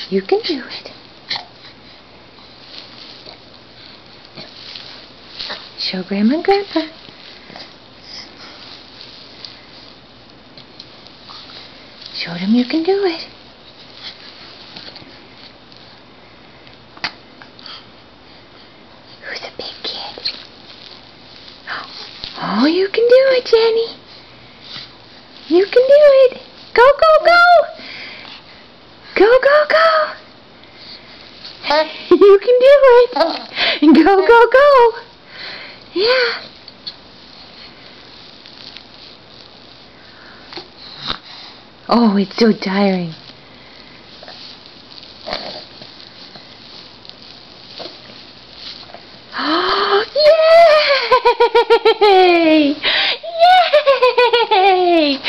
You can do it. Show Grandma and Grandpa. Show them you can do it. Who's a big kid? Oh, you can do it, Jenny. You can do it. Go, go, go. Go, go, go. You can do it. Go, go, go. Yeah. Oh, it's so tiring. Oh, yay! Yay!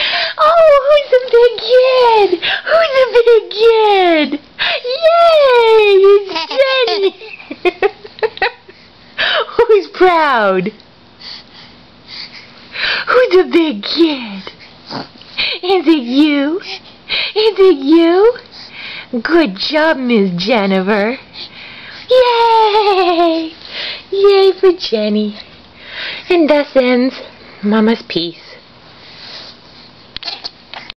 Oh, who's the big kid? Who's the big kid? Yay! It's Jenny! Who's proud? Who's the big kid? Is it you? Is it you? Good job, Miss Jennifer. Yay! Yay for Jenny. And thus ends Mama's piece.